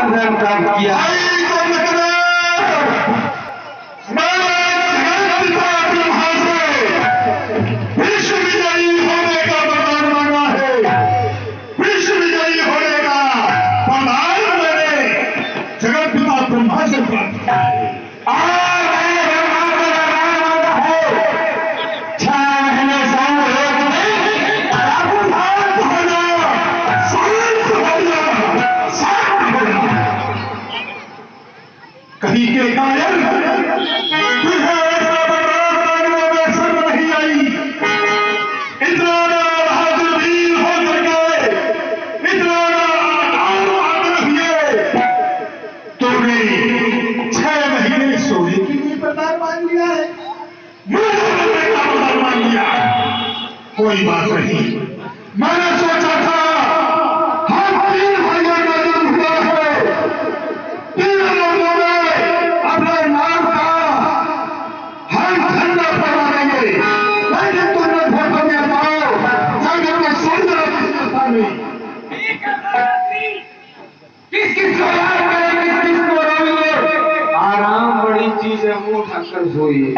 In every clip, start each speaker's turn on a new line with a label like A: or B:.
A: वरदान प्राप्त किया।
B: कहीं के कायल नहीं आई, इतना बहादुर वीर हो करके, इतना तूने 6 महीने सोने के लिए प्रदान मान लिया है, मुझे का प्रदान मान लिया। कोई बात नहीं, मैंने सोचा था हम 3 भाइयों का जन्म हुआ है, 3 लोगों में अपने नाम का हम झंडा फहरा देंगे, लेकिन तुमने धोखा दिया था, जंग में सोचना किसका नहीं। किस को याद करेंगे, किसको रोइए।
A: आराम बड़ी चीज है, मुंह ढककर सोइए।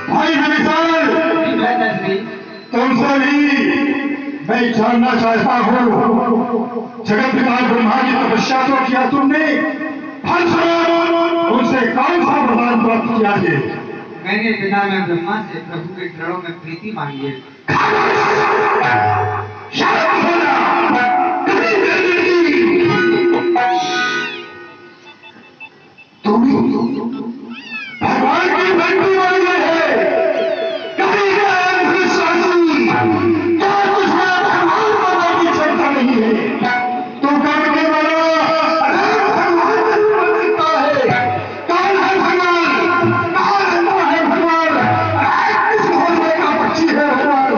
B: भाई तुमसे भी मैं जानना चाहता हूँ, जगत पिता ब्रह्मा की तपस्या तो किया तुमने, उनसे कौन सा वरदान प्राप्त किया है?
A: मैंने पिता में ब्रह्मा से प्रभु के चरणों में प्रीति मांगी है।
B: भगवान की भक्ति मांगी है, कहीं क्या कुछ भगवान को की क्षमता नहीं है, तो करके बोलो भगवान नहीं बन सकता है। कौन है भगवान? कौन है भगवान? किस घोड़े का पक्षी है भगवान?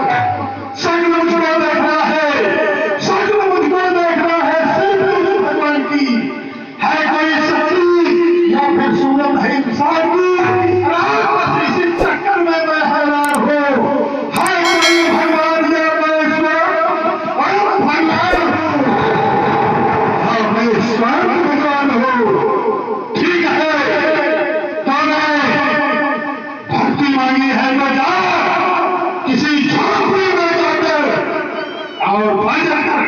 B: संग मुझको देखना है, संग मुझको देखना है, सिर्फ भगवान की है कोई सच्ची या फिर सूरत है इंसान की। इसी चक्कर में मैं हैरान हूँ, है कोई भगवान या मैं ईश्वर और भगवान हूँ, हाँ मैं ईश्वर भगवान हूँ। ठीक है, तो मैं भक्ति मांगी है तो जा किसी झोंपड़ी में जाकर और भजन कर,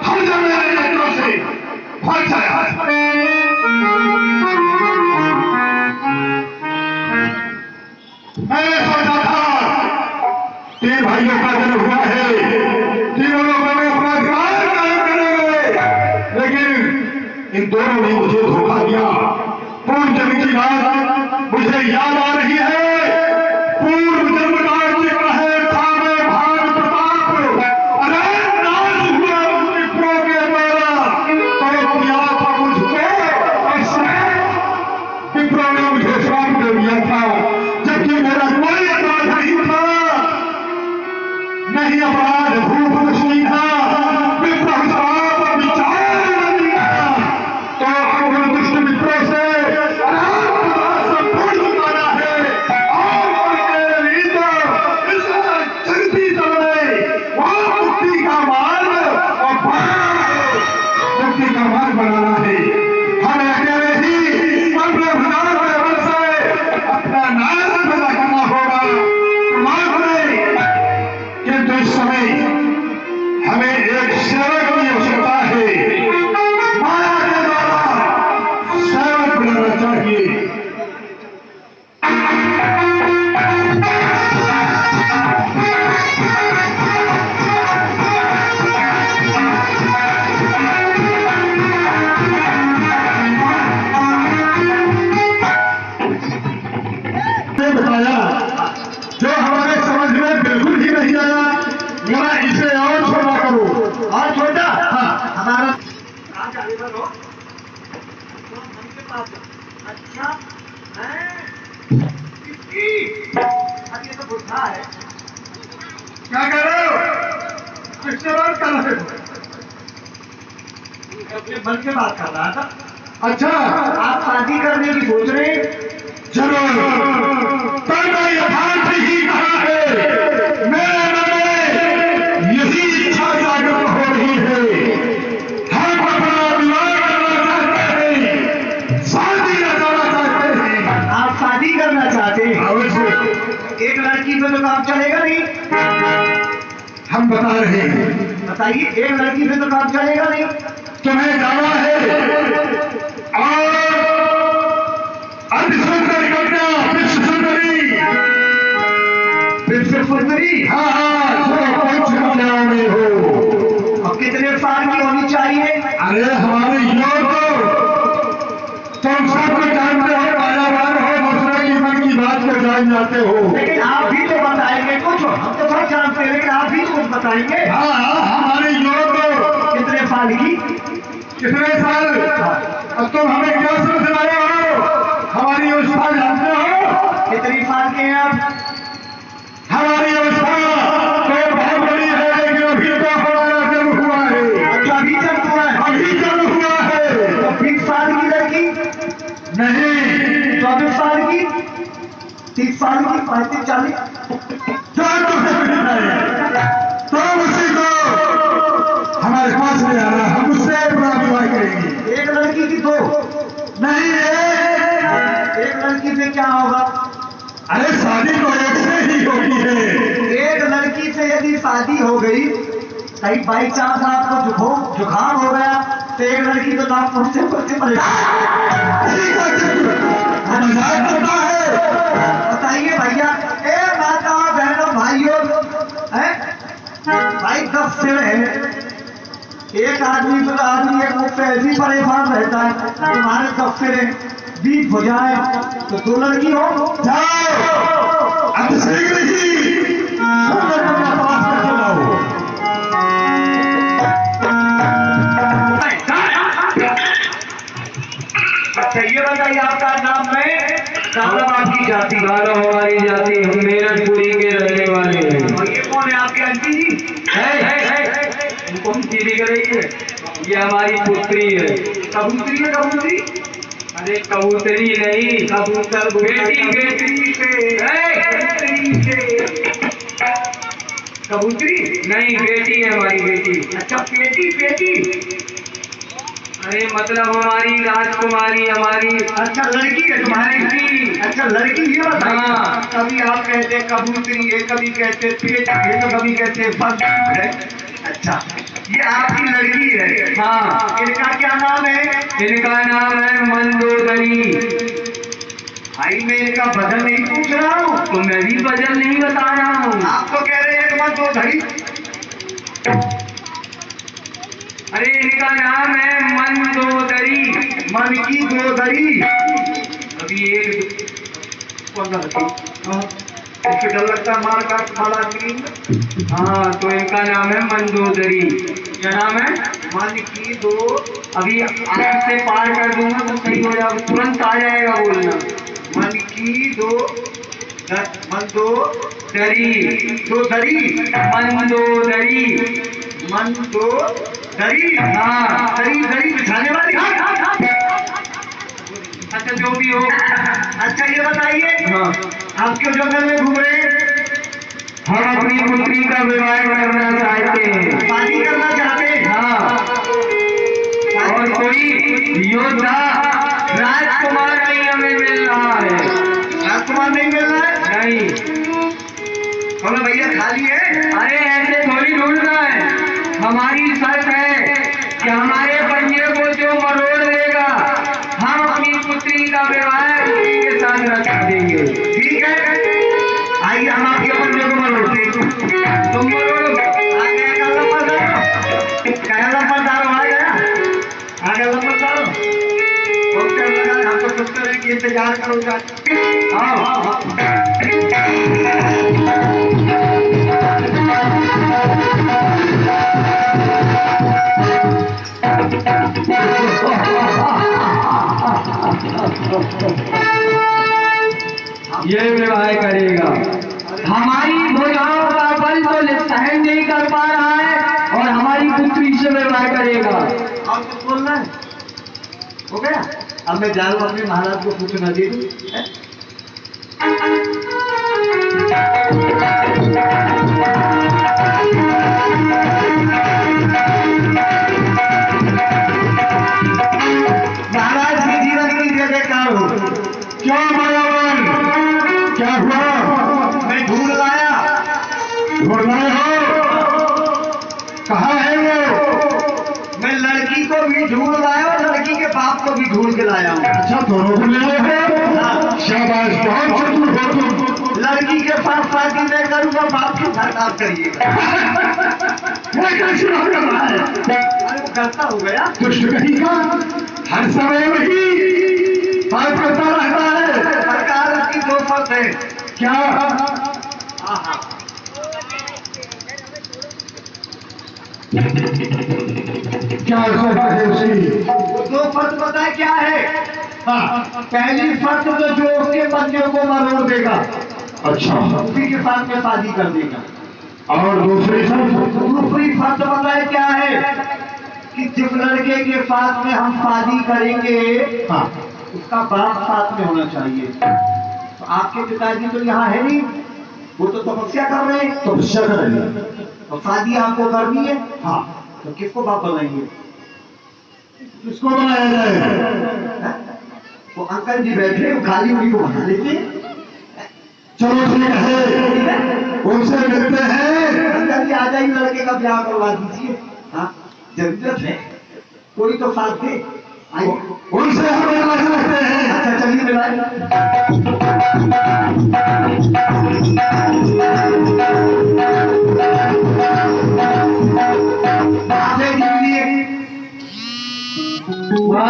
B: हर जगह मेरे नेत्रों से भर जाए। मैंने सोचा था 3 भाइयों का जन्म हुआ है, 3 लोगों में अपना अधिकार कायम करेंगे, लेकिन इन दोनों ने मुझे धोखा दिया। पूर्व जन्म की बात मुझे याद आ रही है, पूर्व जन्म का है था मैं भाग प्रताप, अरे नाश हुआ विप्रो के द्वारा, तो दिया था मुझको और श्राप विप्रो ने मुझे श्राप दे दिया था, जबकि मेरा कोई अपराध नहीं था, नहीं अपराध भूख कुछ नहीं था, विप्रो श्राप विचार नहीं था। तो अब दुष्ट विप्रो से संपूर्ण चुकाना है और उनके भीतर इस जगती दलने वहां मुक्ति का मार्ग और मुक्ति का मार्ग बनाना है। हमें अकेले ही अपने भगवान के बल से अपना नाम पैदा करना होगा समाज में, किंतु इस समय हमें एक सेवक की आवश्यकता है, माया के द्वारा सेवक बनाना चाहिए। बताया जो हमारे समझ में बिल्कुल ही नहीं आया, जरा इसे और छोटा करो, और छोटा। हाँ हमारा
C: अच्छा ये तो बुझा है।
B: क्या कर रहे हो? किससे बात कर रहे हो?
C: अपने बल के बात कर रहा था।
B: अच्छा
C: आप शादी करने की सोच रहे हैं?
B: जरूर
C: एक लड़की पे तो काम चलेगा नहीं।
B: हम बता रहे हैं,
C: बताइए, एक लड़की पे तो काम चलेगा नहीं।
B: तुम्हें दावा है और अति सुंदर कन्या विश्व सुंदरी,
C: विश्व सुंदरी।
B: हाँ हाँ, जो कुछ कन्याओं में हो।
C: अब कितने साल की होनी चाहिए?
B: अरे हमारे युवक तुम सबको जानते हो, बाजार हो, दूसरे की मन की बात को जान जाते हो।
C: लेकिन आप भी तो बताएंगे कुछ, हम तो सब जानते हैं, लेकिन आप भी तो कुछ बताएंगे।
B: हाँ हाँ, हमारे युवक
C: कितने साल की?
B: कितने साल? अब तुम हमें क्या समझ रहे हो? हमारी योजना जानते हो?
C: कितनी साल के हैं आप?
B: हमारी योजना तो बहुत बड़ी है, लेकिन अभी तो हमारा जन्म हुआ है।
C: अच्छा, अभी जब हुआ है?
B: अभी जन्म हुआ है।
C: तो 20 साल की लड़की?
B: नहीं,
C: 24 साल की? 30 साल की? 35 40?
B: तो उसी को हमारे पास ले आना, हम उससे अपना विवाह करेंगे।
C: एक लड़की की दो?
B: नहीं,
C: एक लड़की से क्या होगा?
B: अरे शादी तो एक से ही होती है।
C: एक लड़की से यदि शादी हो गई, कहीं बाई चांस आपको जुकाम हो गया, तो एक लड़की तो नाम पहुंचे
B: मजाक करता है।
C: बताइए भैया, ए माता बहनों भाइयों, हैं? भाई 10 सिर है, एक आदमी तो आदमी एक मुख से ऐसी परेशान रहता है, तुम्हारे 10 सिर है, 20 हो जाए तो 2 लड़की हो।
B: जाओ अब शीघ्र ही सुंदर कन्या पास करके लाओ।
C: अच्छा, ये बताइए आपका नाम है, मतलब आपकी जाति?
A: मानो हमारी जाति, हम मेरठपुरी के रहने वाले हैं।
C: और ये कौन है आपके आंटी जी?
A: तुमको हम चीनी करेंगे, ये हमारी पुत्री है।
C: कबूतरी है? कबूतरी?
A: अरे कबूतरी नहीं,
C: कबूतर
A: बेटी बेटी
C: कबूतरी
A: नहीं, बेटी है हमारी बेटी।
C: अच्छा, बेटी बेटी।
A: अरे मतलब हमारी राजकुमारी, हमारी
C: अच्छा, लड़की है तुम्हारी की? अच्छा, लड़की। ये बताइए,
A: हाँ।
C: कभी आप कहते हैं कबूतरी है, कभी कहते पेट है, तो कभी कहते बग है। अच्छा, ये आपकी लड़की है?
A: हाँ।
C: इनका क्या नाम है?
A: इनका नाम है मंदोदरी।
C: भाई, मैं इनका वजन नहीं पूछ रहा हूँ,
A: तो मैं भी वजन नहीं बता रहा हूँ।
C: आप तो कह रहे हैं एक बार 2 घड़ी।
A: अरे इनका नाम है मंदोदरी।
C: मन की 2 घड़ी।
A: अभी एक
C: कौन सा रखी? इससे डर लगता है मार काट माला ग्रीन।
A: हाँ, तो इनका नाम है मंदोदरी। क्या नाम है?
C: मन की 2।
A: अभी आंख से पार कर दूंगा तो सही हो जाएगा, तुरंत आ जाएगा बोलना।
C: मन की 2
A: दरी,
C: 2 दरी।
A: मंदोदरी।
C: मन 2 दरी।
A: हाँ।
C: दरी दरी बिछाने वाली।
A: अच्छा, जो भी हो।
C: अच्छा, ये बताइए,
A: हाँ,
C: आप क्यों जंगल में घूम रहे हैं?
A: हम अपनी पुत्री का विवाह करना चाहते हैं।
C: शादी करना चाहते हैं?
A: हाँ, और कोई योद्धा राजकुमार नहीं हमें मिल रहा है।
C: राजकुमार नहीं मिल रहा है?
A: नहीं।
C: बोलो भैया, खाली है?
A: अरे ऐसे थोड़ी ढूंढना है, हमारी शर्त है कि हमारे पंजे को जो मरोड़ देगा, हम अपनी पुत्री का विवाह उसी के साथ रखा देंगे।
C: ठीक है, आइए हम आपके पंजे को मरोड़ते हैं।
A: तुम मरोड़ो।
C: आ गया क्या लंबरदार? क्या लंबरदार आ गया? आ गया लंबरदार? बहुत टाइम लगा, हम तो सोचते रहे कि इंतजार करूंगा।
A: हाँ, ये विवाह करेगा। हमारी भुजाओं का बल तो सहन नहीं कर पा रहा है और हमारी पुत्री से विवाह करेगा।
C: और कुछ बोलना है? हो गया? अब मैं जाऊँ अपने महाराज को पूछना दे दूँ? महाराज की जीवन की जगह क्या हो?
B: क्या मायावन, क्या हुआ?
C: मैं के लाया हूँ।
B: अच्छा दोनों को ले आए हो? शाबाश, बहुत चतुर हो तुम।
C: लड़की के साथ शादी मैं करूँगा, बाप की साथ आप करिएगा।
B: ये कैसी बात कर रहा है?
C: अरे वो करता हो गया।
B: दुष्ट कहीं का हर समय वही बात करता रहता है।
C: सरकार की दो शर्त है।
B: क्या?
C: हाँ,
B: क्या शर्त है उसकी?
C: वो दो शर्त बताए क्या है?
B: हाँ,
C: पहली शर्त तो जो उसके बच्चे को मरोड़ देगा,
B: अच्छा,
C: उसी के साथ में शादी कर देगा।
B: और दूसरी शर्त?
C: दूसरी शर्त बताए क्या है कि जिस लड़के के साथ में हम शादी करेंगे,
B: हाँ,
C: उसका बाप साथ में होना चाहिए। तो आपके पिताजी तो यहाँ है नहीं, वो तो तपस्या कर रहे हैं,
B: तपस्या करेंगे।
C: तो शादी आपको करनी है,
B: हाँ,
C: तो किसको बाप बनाएंगे?
B: किसको बनाया जाए?
C: हैं? वो अंकल जी बैठे, वो खाली उन्हीं को बना लेते हैं।
B: चलो ठीक है, उनसे मिलते हैं।
C: अंकल जी आ जाइए, लड़के का ब्याह करवा दीजिए। हाँ, जरूरत है, कोई तो साथ दे। आइए,
B: उनसे हम मिलना चाहते हैं।
C: अच्छा चलिए मिलाए। आगे दीजिए।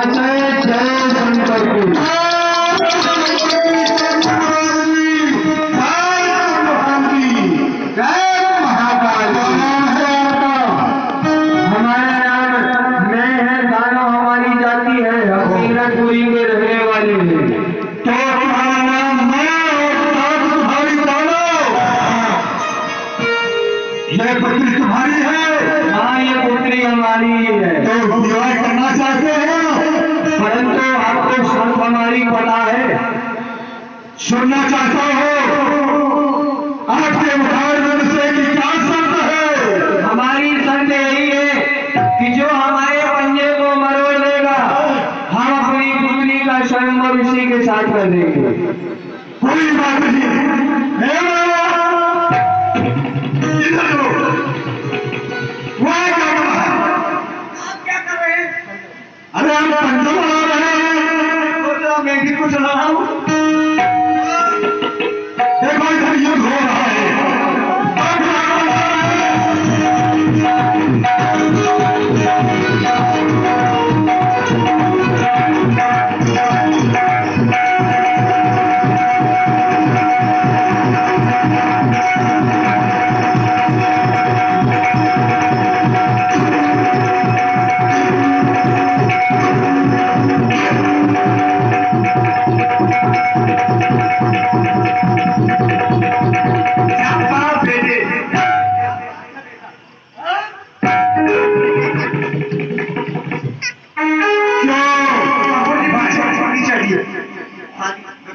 B: जय जय शंकर की।
A: हमारा नाम मैं है, दानो हमारी जाति है, हम मीरपुरी के रहने वाले हैं।
B: तो हमारा नाम मैं और तुम्हारी दानो। यह पुत्री तुम्हारी है?
A: हाँ, ये पुत्री हमारी ही है,
B: तो विवाह करना चाहते हैं,
A: परंतु आपको शर्त हमारी पता है।
B: सुनना चाहता हो आपके मुखारबिंद से कि क्या शर्त है?
A: हमारी शर्त यही है कि जो हमारे पंजे को मरोड़ देगा, हम अपनी पुत्री का स्वयंवर उसी के साथ कर देंगे।
B: कोई बात नहीं। हे बाबा, इधर लो। वह क्या कर रहा है?
C: आप क्या कर रहे हैं?
B: अरे हम पंजा बना रहे हैं।
C: बोल रहा, मैं भी कुछ रहा हूँ।
B: देखो इधर युद्ध हो रहा है।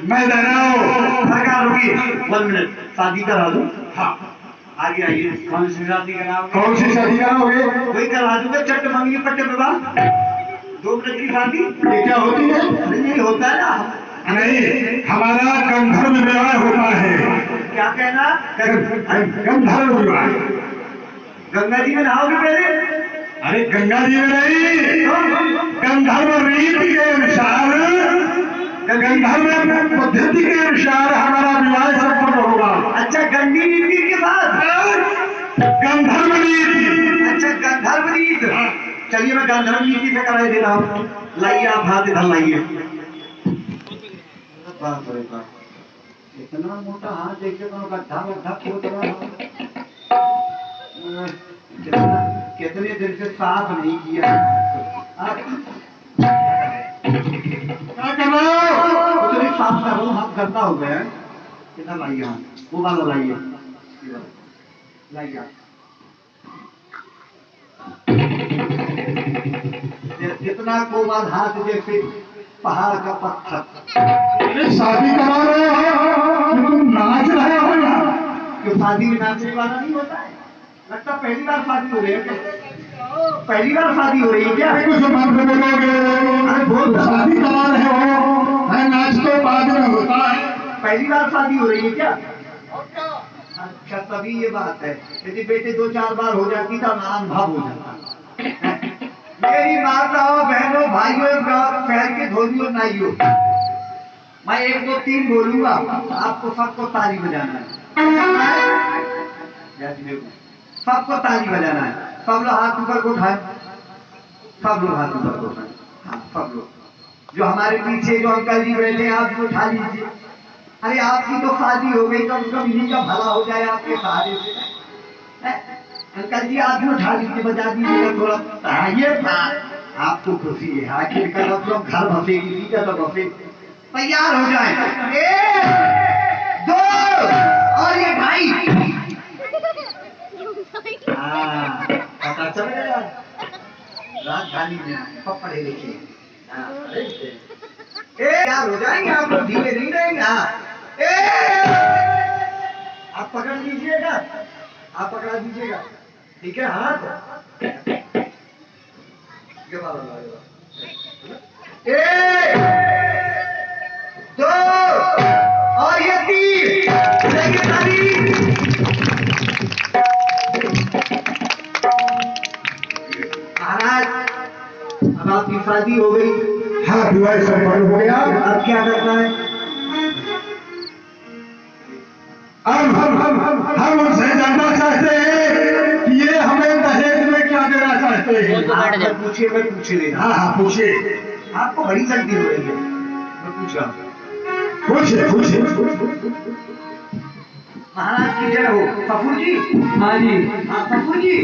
B: मैं दे रहा हूँ।
C: सरकार रुकिए, 1 मिनट, शादी करा दूं?
B: हाँ,
C: आगे आइए। कौन सी शादी कराओगे?
B: कौन सी शादी कराओगे?
C: वही करा दूंगा, चट्ट मंगनी पट्टे विवाह। 2 मिनट की शादी।
B: ये क्या होती है?
C: अरे यही होता है ना।
B: नहीं, हमारा गंधर्व विवाह होता है।
C: क्या कहना?
B: गंधर्व विवाह।
C: गंगा जी में नहाओगे पहले?
B: अरे गंगा जी में नहीं, गंधर्व रीति के अनुसार, गंधर्व पद्धति के अनुसार हमारा विवाह संपन्न होगा।
C: अच्छा, गंदी रीति के साथ?
B: गंधर्व रीति।
C: अच्छा, गंधर्व रीत। चलिए मैं गंधर्व रीति से कराई दे रहा हूँ। लाइए आप हाथ इधर लाइए। बाप रे बाप, इतना मोटा हाथ देखे तो गड्ढा वड्ढा खोद रहा हूँ। कितने दिन से साफ नहीं किया।
B: क्या कर रहे हो?
C: उतने साफ कर रहा हूँ, हाथ गंदा हो गया है। इधर लाइए हाथ, वो वाला लाइए, लाइए आप। जितना कोमल हाथ जैसे पहाड़ का पत्थर।
B: अरे शादी करा रहे हो, तुम नाच रहे हो ना?
C: क्यों शादी में नाचने वाला नहीं होता है? लगता पहली बार शादी हो रही है क्या? पहली बार शादी हो रही है क्या?
B: कुछ मन में बोलोगे? अरे बहुत शादी करा रहे हो, है नाच तो बाद में होता है।
C: पहली बार शादी हो रही है क्या? अच्छा, तभी ये बात है। यदि बेटे 2-4 बार हो जाती तो अनुभव हो जाता। मेरी माताओं बहनों भाइयों पैर के धोलियों नाइयों, मैं 1 2 3 बोलूंगा, आपको सबको ताली बजाना है। सबको ताली बजाना है। सब लोग हाथ ऊपर को उठाए, सब लोग हाथ ऊपर को उठाए। हाँ सब लोग। जो हमारे पीछे जो अंकल जी बैठे हैं, आप भी उठा लीजिए। अरे आपकी तो शादी हो गई, कम से कम इन्हीं का भला हो जाए आपके सहारे से। अंकल जी आप भी उठा लीजिए, बजा दीजिएगा थोड़ा। ये आपको खुशी है, आखिरकार आप लोग घर बसे, किसी का तो बसे। तैयार हो जाए, 1 2 और ये भाई। हाँ पता चल गया, राजधानी में पढ़े लिखे। तैयार हो जाएंगे आप लोग, धीरे नहीं रहेंगे। आप पकड़ लीजिएगा, आप पकड़ा दीजिएगा, ठीक है। हाथ 1 2 और ये 3 महाराज। अब आपकी शादी हो गई,
B: हाँ विवाह संपन्न हो गया।
C: अब क्या करना है?
B: अब हम उनसे जानना चाहते हैं कि ये हमें दहेज में क्या देना चाहते हैं।
C: आप पूछिए, मैं पूछ लेना।
B: हाँ हाँ पूछिए,
C: आपको बड़ी जल्दी हो रही है, मैं पूछ रहा हूँ।
B: पूछिए।
C: महाराज की जय हो। सफुर जी।
A: हाँ जी।
C: हाँ सफुर जी,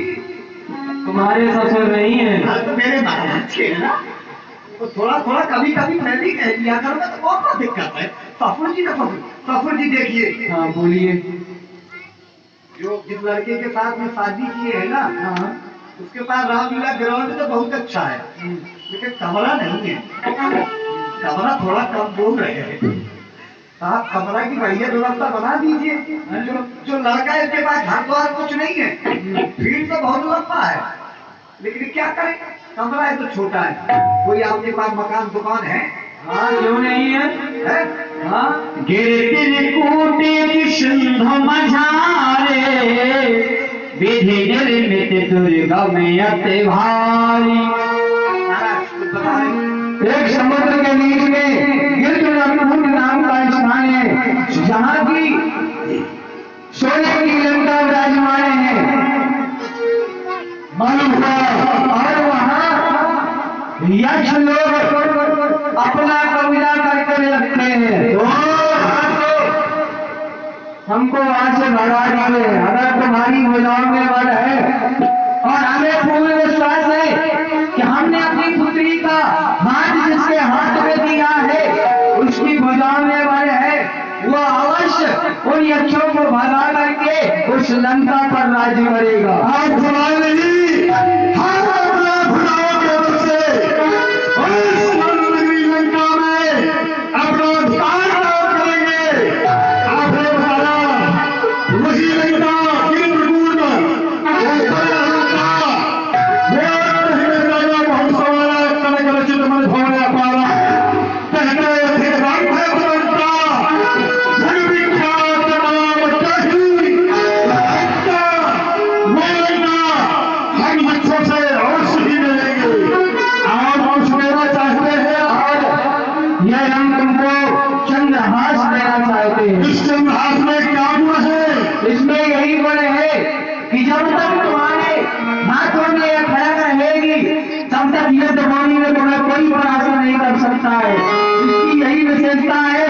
A: तुम्हारे ससुर नहीं है।
C: हाँ तो मेरे महाराज के है ना, तो थोड़ा थोड़ा कभी कभी मैं भी कह दिया करूँगा, तो कौन सा दिक्कत है। सफुर जी का सफुर जी देखिए,
A: हाँ बोलिए।
C: जो जिस लड़के के साथ में शादी किए है ना,
A: हाँ
C: उसके पास रामलीला ग्राउंड तो बहुत अच्छा है, लेकिन कमरा नहीं है। कमरा थोड़ा कम बोल रहे हैं। आप कमरा की बढ़िया व्यवस्था बना दीजिए। जो लड़का है उसके पास घर द्वार कुछ नहीं है, भीड़ तो बहुत लंबा है, लेकिन क्या करें, कमरा है तो छोटा है। कोई आपके पास मकान दुकान है?
A: हाँ क्यों नहीं है? हाँ
D: गिरतिर कूटे सिंध मझारे विधि निर्मित दुर्गमयते भारी।
C: महाराज कुछ बताएं।
A: एक समुद्र के बीच में गिरधुरकुंड नाम का स्थान है, जहाँ की सोने की लंका विराजमान है।
B: मालूम हुआ
A: और वहाँ यक्ष लोग अपना कब्जा करके रखते हैं। हमको वहां से भगा डाले। अगर तुम्हारी भुजाओं में बल है और हमें पूर्ण विश्वास है कि हमने अपनी पुत्री का हाथ जिसके हाथ में दिया है उसकी भुजाओं में बल है, वो अवश्य उन यक्षों को भगा करके उस लंका पर राज्य करेगा।
B: आप भुलाए नहीं, हम अपना भुलाओ के बल से उस नगरी लंका में अपना अधिकार प्राप्त करेंगे। आपने बताया वही लंका गिरधुरकुंड, वो लंका, वो राजा बहुत सवारा कनक रचित मन भवन अपारा कहते थे रंग है बदलता जग विख्यात नाम कही लंका, वो लंका हम बच्चों से अवश्य ही मिलेंगे। आप कुछ देना चाहते हैं और
A: यह हम तुमको चंद्रहास देना चाहते हैं।
B: इस चंद्रहास में क्या गुण है?
A: इसमें यही गुण है कि जब तक तुम्हारे हाथों में यह खड़क रहेगी तब तक युद्ध भूमि में तुम्हें कोई परास्त नहीं कर सकता है। इसकी यही विशेषता है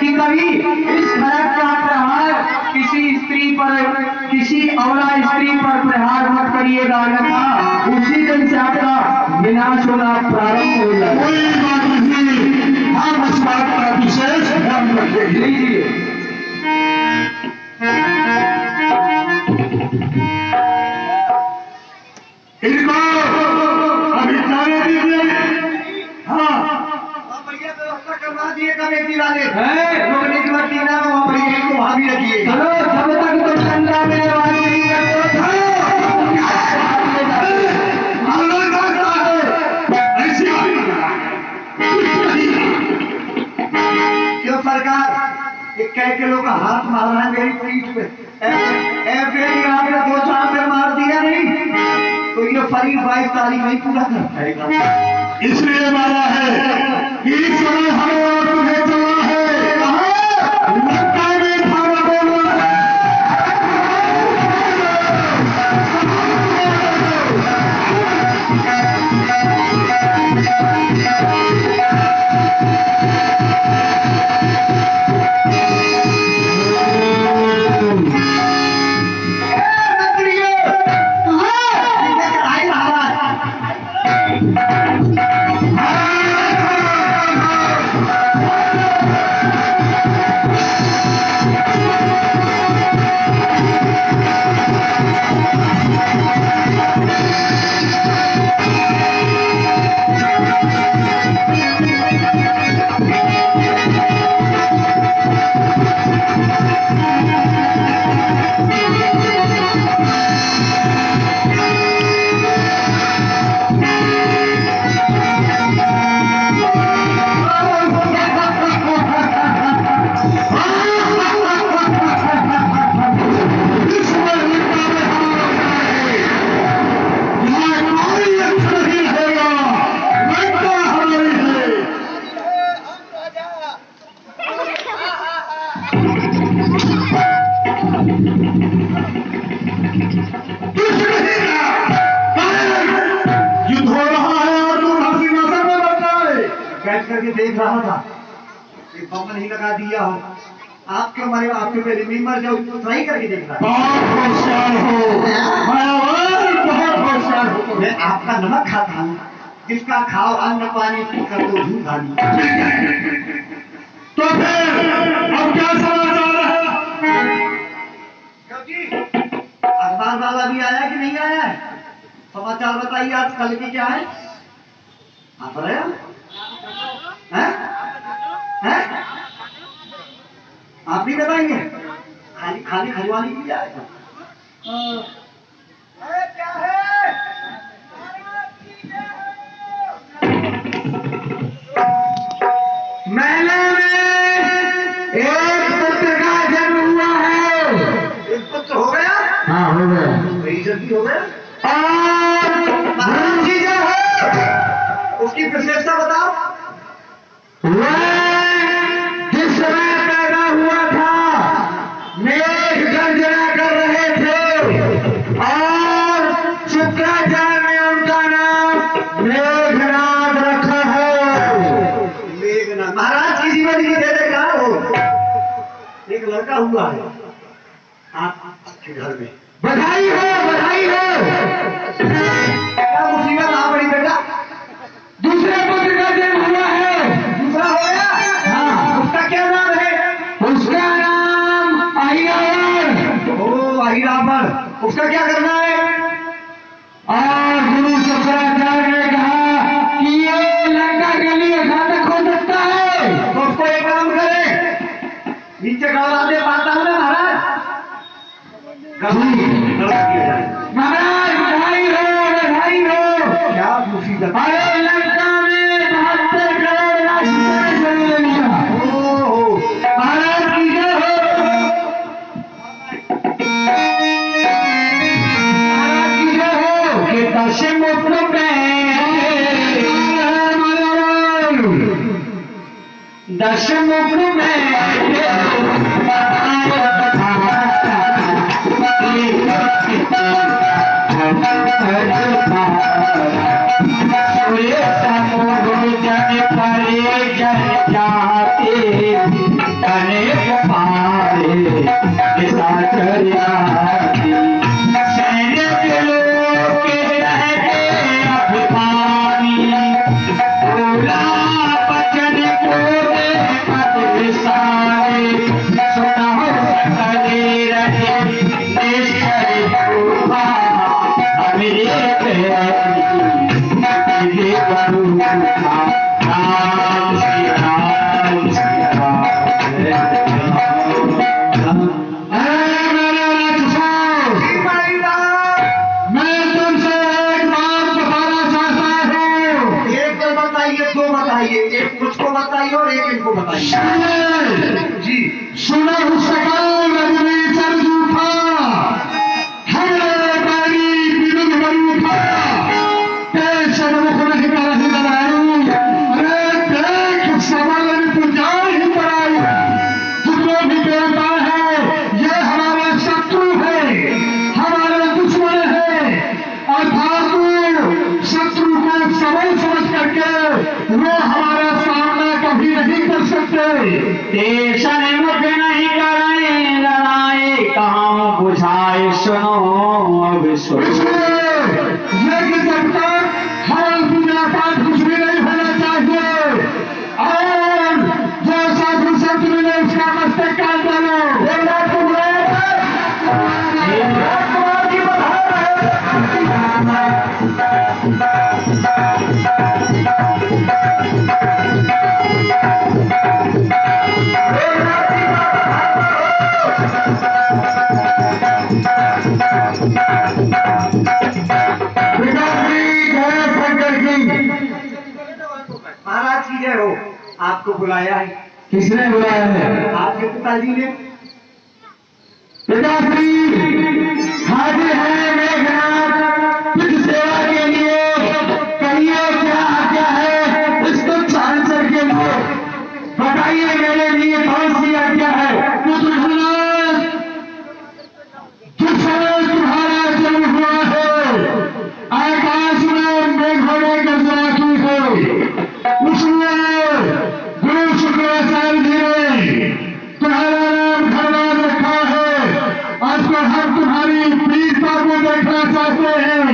A: कि कभी इस खड़क का प्रहार किसी स्त्री पर, किसी अवला स्त्री पर प्रहार मत करिएगा, अन्यथा उसी दिन से आपका विनाश होना प्रारंभ हो जाएगा।
B: कोई बात नहीं, हम इस बात का विशेष ध्यान रखेंगे।
A: लीजिए।
B: इनको अभी जाने दीजिए। हाँ
C: वहाँ बढ़िया व्यवस्था करवा दिए कमेटी वाले।
A: हैं?
C: रोकने की बात ना, वहाँ बढ़िया इनको वहाँ भी रखिए।
A: चलो जब तक तुम चंदा में आवाज नहीं करते हो,
B: ऐसी
C: क्यों सरकार, एक कह के लोग हाथ मार रहा है मेरी पीठ पे। आपने 2 चांटे मार दिया नहीं तो ये परी 22 तारीख नहीं पूरा कर पाएगा।
B: इसलिए माना है कि इस समय हमें और तुम्हें चलना है कहाँ? लंका में थाना बोलना है।
C: करके देख रहा था, एक बम नहीं लगा दिया हो, आपके मारे आपके पे रिमेम्बर जो ट्राई करके देख रहा
B: बहुत होशियार हो, बहुत होशियार हो।
C: मैं आपका नमक खाता हूँ, जिसका खाओ अन्न पानी कर दो झूठ खानी।
B: तो फिर अब क्या समाचार है?
C: क्योंकि अखबार वाला भी आया कि नहीं आया है? समाचार बताइए आज कल की क्या है? आप रहे हैं? आप नहीं बताएंगे? खाली खाली खरीवाली भी आएगा। क्या है?
A: मैंने एक पुत्र का जन्म हुआ है।
C: एक पुत्र हो गया?
A: हाँ हो गया।
C: बड़ी जल्दी हो गया।
A: और
C: महाराज जी जो है उसकी विशेषता बताओ।
A: वह जिस समय पैदा हुआ था मेघ गर्जना कर रहे थे और शुक्राचार्य ने उनका नाम मेघनाथ रखा है।
C: मेघनाथ महाराज की जीवन की जय जयकार हो। एक लड़का हुआ है आपके घर में।
A: बधाई हो, बधाई हो।
C: क्या मुसीबत आ पड़ी बेटा?
A: दूसरे पुत्र का जन्म हुआ है।
C: दूसरा हो गया?
A: हाँ।
C: उसका क्या नाम है?
A: उसका नाम अहिरावण।
C: ओ अहिरावण। उसका क्या करना है?
A: और गुरु शुक्राचार्य ने कहा कि ये लंका के लिए घातक हो सकता है,
C: तो उसको एक काम करे, नीचे गड़वा दे पाता हूँ ना महाराज, गड़वा दिया जाए।
A: महाराज बधाई हो, बधाई हो।
C: क्या मुसीबत?
A: अरे लंका में 72 करोड़ राष्ट्र चले लिया।
C: ओहो
A: महाराज की जय हो, महाराज की जय हो। कि दशमुख में दशमुख में
C: एक मुझको बताइए और एक इनको बताइए। जी
B: सुना सकल रजनी सर जूठा, हरे बारी बिरुद बरूठा।
C: महाराज की जय हो। आपको बुलाया है।
A: किसने बुलाया है?
C: आपके पिताजी ने।
A: पिताश्री हाजिर है मेघनाथ किस सेवा के लिए। कहिए क्या आज्ञा है इस तुच्छ आंसर के लिए। बताइए मेरे लिए कौन सी आज्ञा है। जिस समय तुम्हारा जन्म हुआ है आकाश में मेघों ने गर्जना की है। उसमें गुरु शुक्राचार्य जी ने तुम्हारा नाम धर्माद रखा है। आज को हम तुम्हारी वीरता को देखना चाहते हैं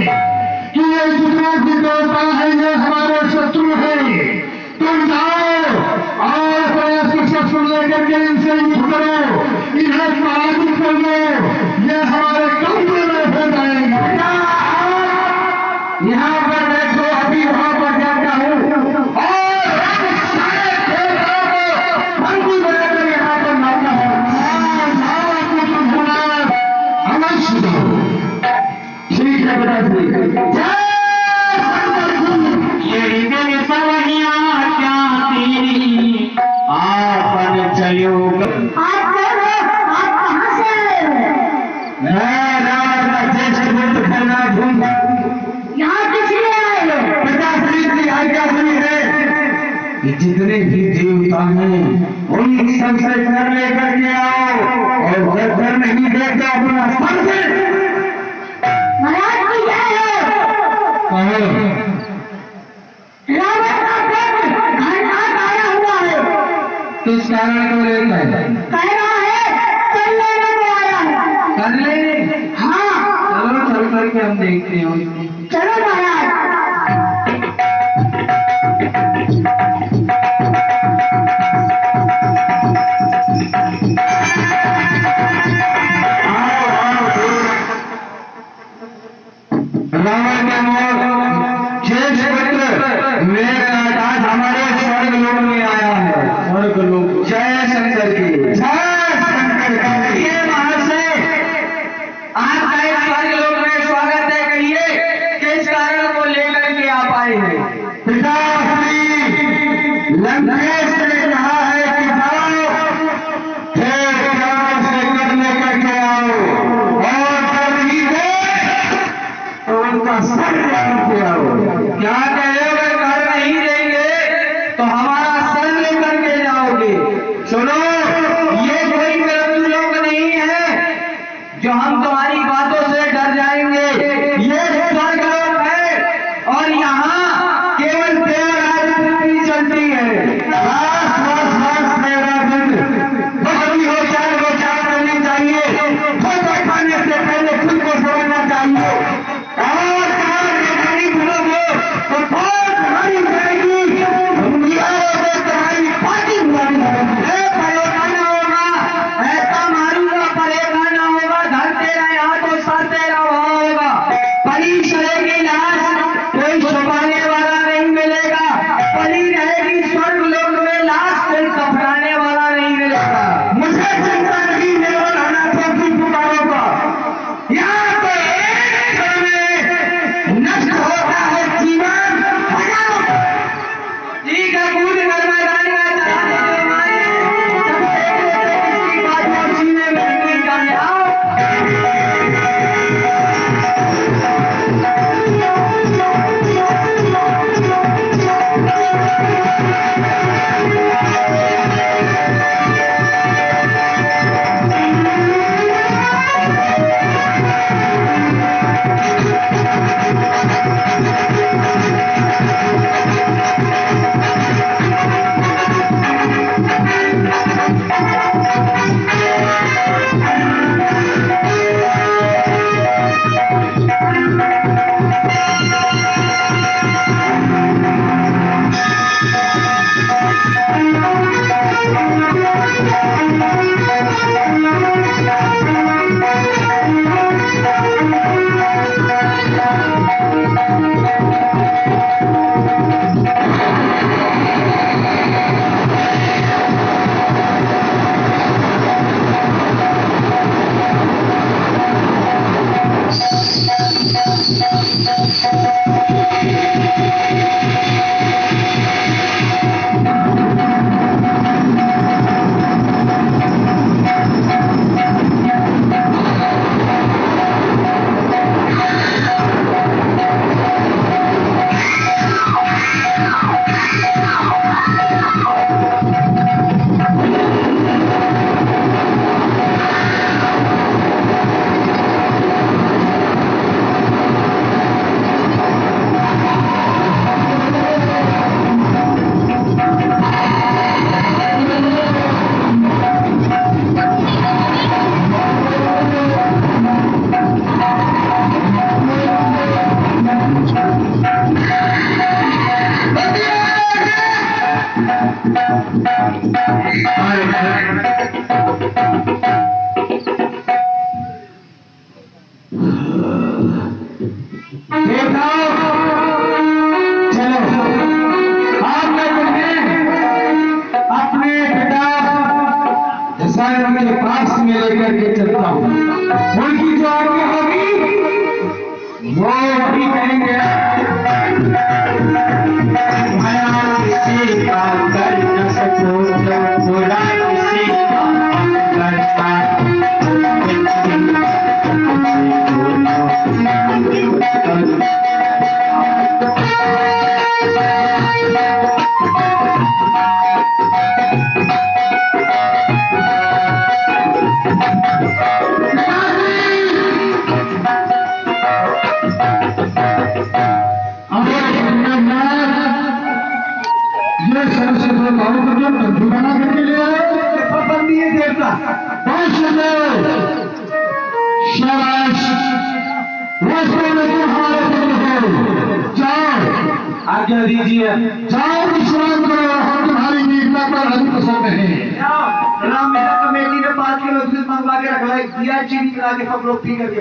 A: कि ये जितने भी देवता है ये हमारे शत्रु हैं। तुम जाओ और प्रयास के शस्त्र लेकर के इनसे युद्ध करो, इन्हें पराजित कर लो। ये हमारे कब्जे में हो जाएंगे। यहाँ पर देखो अभी वहां पर जाता हूँ और बंदी बनाकर यहाँ पर मारता हूँ। अवश्य ठीक है पिताश्री।
D: यही मेरे सवैया क्या तेरी आपन चलो।
B: आप कहाँ से आए हो?
A: मैं रावण का ज्येष्ठ पुत्र खरनाथ हूँ।
B: यहाँ किस लिए आए हो?
A: पिताश्री की आज्ञा सुनी है कि जितने भी देवता हैं उन सबसे कर लेकर के आओ और जब घर नहीं देते अपना सर से
B: महाराज की जय हो।
A: कहो।
B: रावण का पुत्र घरनाथ आया हुआ है।
A: किस कारण को लेकर
B: कह रहा है कर लेने को आया है।
A: कर ले।
B: हाँ
A: चलो चल करके हम देखते हैं।
B: चलो महाराज।
A: रावण के मोह ज्येष्ठ पुत्र मेघनाथ आज हमारे स्वर्ग लोक में आया है। स्वर्ग लोक। जय शंकर की। जय शंकर की। ये महाशय आपका इस स्वर्ग लोक में स्वागत है। कहिए बेटा चलो आज मैं तुम्हें अपने पिता दशरथ के पास में लेकर के चलता हूँ। उनकी जो आज्ञा होगी वो वही कहेंगे।
D: भला किसी का कर न सको जो बुरा किसी का करता
A: ये सरस्वती बाबू को जो बंधु बना करके ले आए पाबंदी है देवता शाबाश रास्ते में तुम हमारे बंधु हो। जाओ आज्ञा दीजिए। जाओ विश्राम करो। हम तुम्हारी वीरता पर हम पसंद हैं।
C: राम कमेटी ने 5 किलो दूध मंगवा के रखा है, दिया चीनी मिला के सब लोग पी करके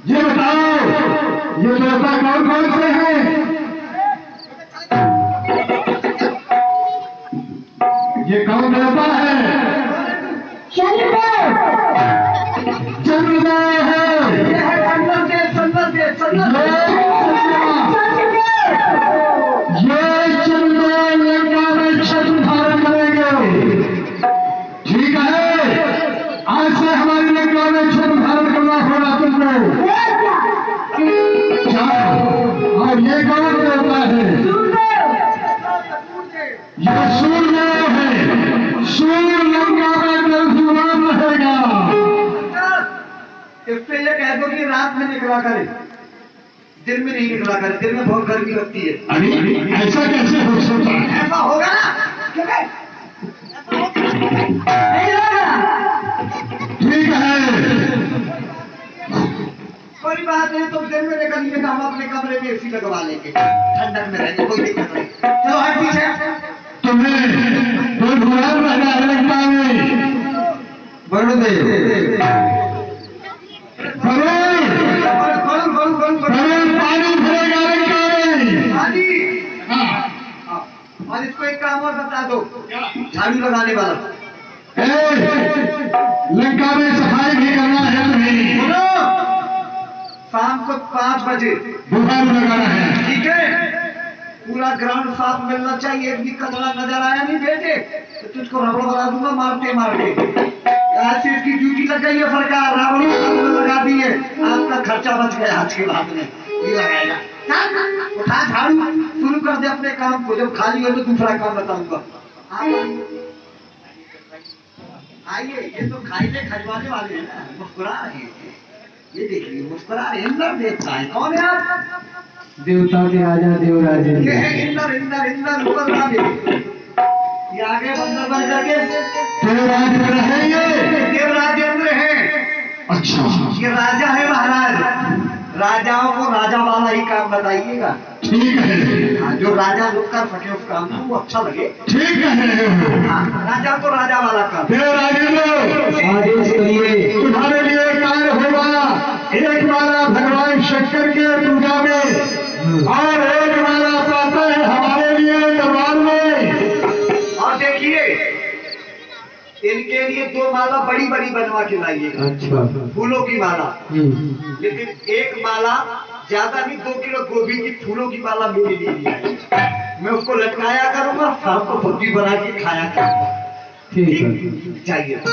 A: ये बताओ ये देवता कौन कौन से हैं? ये कौन देवता है? चंद्रदेव है।
C: ये है
A: ये चंद्रमा लंका में छत्र धारण करेंगे। ठीक है, आज से हमारी लंका में छत्र धारण करना होगा तुमको। और ये कौन देवता है? ये सूर्यदेव है। सूर्य लंका में जलसुमान रहेगा।
C: इससे ये कह दो कि रात में निकला करे, दिन में नहीं निकला करे। दिन में बहुत गर्मी लगती है।
A: अरे ऐसा कैसे हो सकता है?
C: ऐसा होगा ना? नहीं होगा।
A: ठीक है,
C: कोई बात नहीं, तुम दिन में निकलिए, हम अपने कमरे में एसी लगवा लेंगे, ठंडक में रहेंगे, कोई दिक्कत नहीं। चलो है पीछे।
A: तुम्हें कोई बुरा रहना है लंका में। वरुणदेव पानी भरेगा लंका में।
C: और इसको एक काम और बता दो, झाड़ू लगाने वाला।
A: लंका में सफाई भी करना है तुम्हें।
C: बोलो, शाम को 5 बजे
A: बुखार लगाना है।
C: ठीक है, पूरा ग्राउंड साफ मिलना चाहिए। एक भी कचरा नजर आया नहीं बेटे तो तुझको रबड़ बना दूंगा मारते मारते। आज से इसकी ड्यूटी लग गई है, सरकार रावण लगा दी है। आपका खर्चा बच गया आज के बाद में। ये लगाएगा, उठा झाड़ू, शुरू कर दे अपने काम को। जब खाली हो तो दूसरा काम बताऊंगा। आइए, ये तो खाइले खजवाने वाले हैं ना, मुस्कुरा रहे हैं। ये देखिए मुस्कुरा रहे। इंद्र देवता है। कौन है आप?
A: देवता के राजा देवराज।
C: ये है इंद्र। इंद्र इंद्र ऊपर राजे। ये आगे बंदर बन करके
A: देवराज में रहेंगे।
C: देवराजेंद्र है।
A: अच्छा,
C: ये राजा है महाराज। राजाओं को राजा वाला ही काम बताइएगा।
A: ठीक है,
C: जो राजा लोग कर सके उस काम को, वो अच्छा लगे।
A: ठीक है।
C: राजा को राजा वाला काम।
A: देवराजेंद्र आदेश करिए। तुम्हारे लिए कार्य होगा। एक माला भगवान शंकर के पूजा में और एक माला प्रातः हमारे लिए दरबार में।
C: और देखिए, इनके लिए 2 माला बड़ी बड़ी बनवा के लाइएगा।
A: अच्छा,
C: फूलों की माला। लेकिन एक माला ज्यादा नहीं, 2 किलो गोभी की फूलों की माला मेरे लिए लिया। मैं उसको लटकाया करूंगा, शाम को सब्जी बना के खाया करूंगा।
A: ठीक है,
C: चाहिए। अब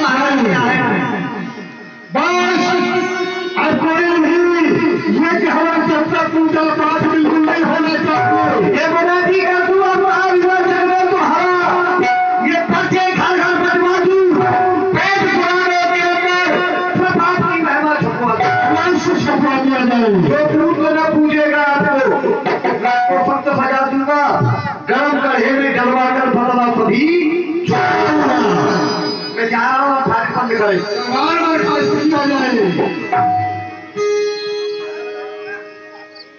C: महाराज क्या है?
A: बस अब कोई नहीं। ये कि हमारे सबका पूजा पाठ बिल्कुल नहीं होना चाहिए।
C: ये बना दी का तू अब तो हरा। ये पर्चे घर घर बनवा दू। पेट पुराने के अंदर सफात की महिमा छुपवा दो।
A: छपवा दिया जाए।
C: जो दूध को न पूजेगा आपको, रात को सख्त सजा दूंगा। गर्म कढ़े में डलवा कर बदला सभी। मैं जा रहा हूँ, बंद करें।
A: बार बार किया जाए।